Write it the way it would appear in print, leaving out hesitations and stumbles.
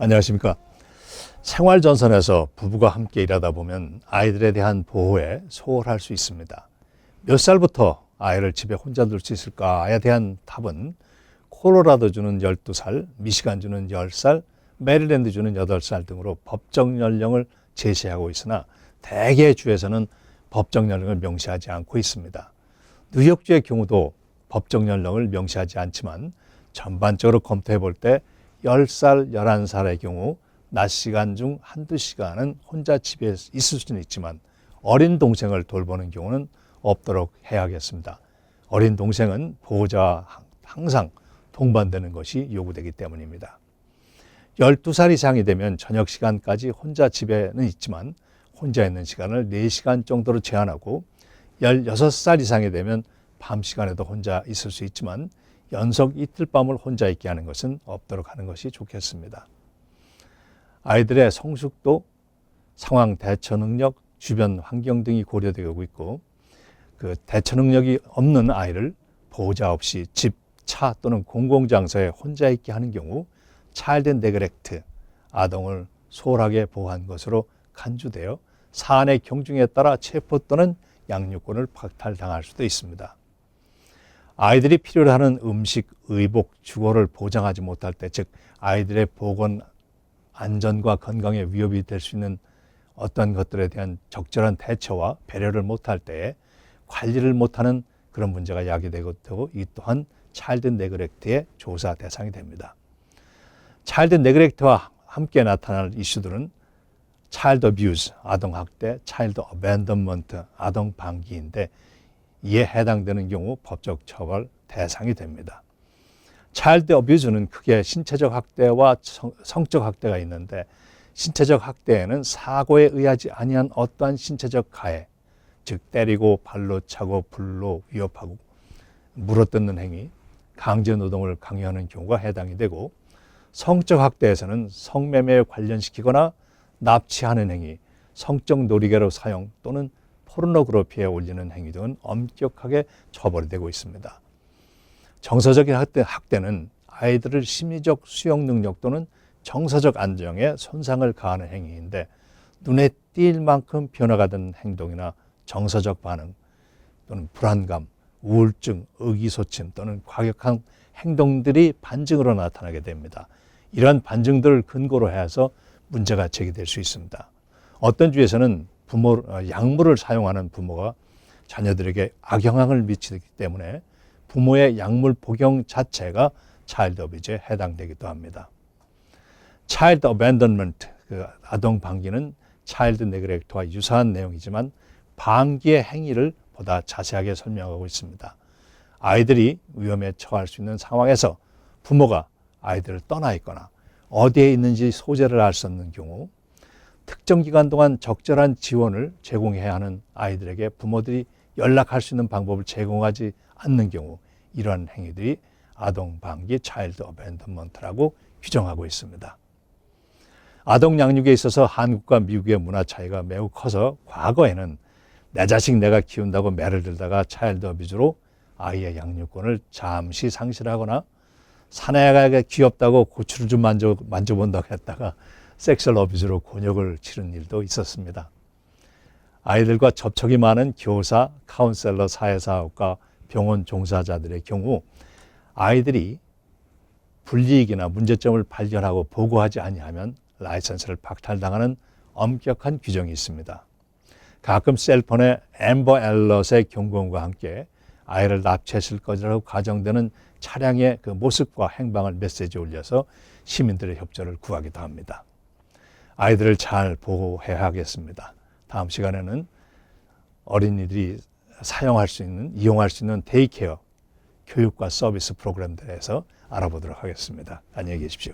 안녕하십니까. 생활전선에서 부부가 함께 일하다 보면 아이들에 대한 보호에 소홀할 수 있습니다. 몇 살부터 아이를 집에 혼자 둘 수 있을까에 대한 답은 콜로라도주는 12살, 미시간주는 10살, 메릴랜드주는 8살 등으로 법정 연령을 제시하고 있으나 대개 주에서는 법정 연령을 명시하지 않고 있습니다. 뉴욕주의 경우도 법정 연령을 명시하지 않지만 전반적으로 검토해 볼 때 10살, 11살의 경우 낮 시간 중 한두 시간은 혼자 집에 있을 수는 있지만 어린 동생을 돌보는 경우는 없도록 해야겠습니다. 어린 동생은 보호자와 항상 동반되는 것이 요구되기 때문입니다. 12살 이상이 되면 저녁 시간까지 혼자 집에는 있지만 혼자 있는 시간을 4시간 정도로 제한하고 16살 이상이 되면 밤 시간에도 혼자 있을 수 있지만 연속 이틀 밤을 혼자 있게 하는 것은 없도록 하는 것이 좋겠습니다. 아이들의 성숙도, 상황 대처 능력, 주변 환경 등이 고려되고 있고 그 대처 능력이 없는 아이를 보호자 없이 집, 차 또는 공공장소에 혼자 있게 하는 경우 차일드 네그렉트, 아동을 소홀하게 보호한 것으로 간주되어 사안의 경중에 따라 체포 또는 양육권을 박탈당할 수도 있습니다. 아이들이 필요로 하는 음식, 의복, 주거를 보장하지 못할 때, 즉 아이들의 보건, 안전과 건강에 위협이 될 수 있는 어떤 것들에 대한 적절한 대처와 배려를 못할 때에 관리를 못하는 그런 문제가 야기되고 이 또한 차일드 네그렉트의 조사 대상이 됩니다. 차일드 네그렉트와 함께 나타날 이슈들은 차일드 어뷰즈, 아동학대, 차일드 어벤던먼트, 아동 방기인데 이에 해당되는 경우 법적 처벌 대상이 됩니다. 차일드 어뷰즈는 크게 신체적 학대와 성적 학대가 있는데 신체적 학대에는 사고에 의하지 아니한 어떠한 신체적 가해, 즉 때리고 발로 차고 불로 위협하고 물어뜯는 행위, 강제 노동을 강요하는 경우가 해당이 되고 성적 학대에서는 성매매에 관련시키거나 납치하는 행위, 성적 놀이개로 사용 또는 포르노그래피에 올리는 행위 등은 엄격하게 처벌이 되고 있습니다. 정서적인 학대는 아이들을 심리적 수용 능력 또는 정서적 안정에 손상을 가하는 행위인데 눈에 띌 만큼 변화가 된 행동이나 정서적 반응 또는 불안감, 우울증, 의기소침 또는 과격한 행동들이 반증으로 나타나게 됩니다. 이러한 반증들을 근거로 해서 문제가 제기될 수 있습니다. 어떤 주에서는 약물을 사용하는 부모가 자녀들에게 악영향을 미치기 때문에 부모의 약물 복용 자체가 차일드 어뷰즈에 해당되기도 합니다. 차일드 어벤던먼트, 아동 방기는 차일드 네그렉트와 유사한 내용이지만 방기의 행위를 보다 자세하게 설명하고 있습니다. 아이들이 위험에 처할 수 있는 상황에서 부모가 아이들을 떠나 있거나 어디에 있는지 소재를 알 수 없는 경우 특정 기간 동안 적절한 지원을 제공해야 하는 아이들에게 부모들이 연락할 수 있는 방법을 제공하지 않는 경우 이러한 행위들이 아동 방기 차일드 어벤던먼트라고 규정하고 있습니다. 아동 양육에 있어서 한국과 미국의 문화 차이가 매우 커서 과거에는 내 자식 내가 키운다고 매를 들다가 차일드 어뷰즈로 아이의 양육권을 잠시 상실하거나 사내가 귀엽다고 고추를 좀 만져본다고 했다가 섹슈얼 어뷰즈로 곤욕을 치른 일도 있었습니다. 아이들과 접촉이 많은 교사, 카운셀러, 사회사업가, 병원 종사자들의 경우 아이들이 불이익이나 문제점을 발견하고 보고하지 아니하면 라이선스를 박탈당하는 엄격한 규정이 있습니다. 가끔 셀폰에 앰버 알럿의 경고음과 함께 아이를 납치했을 것이라고 가정되는 차량의 그 모습과 행방을 메시지 올려서 시민들의 협조를 구하기도 합니다. 아이들을 잘 보호해야 하겠습니다. 다음 시간에는 어린이들이 이용할 수 있는 데이케어, 교육과 서비스 프로그램들에서 알아보도록 하겠습니다. 안녕히 계십시오.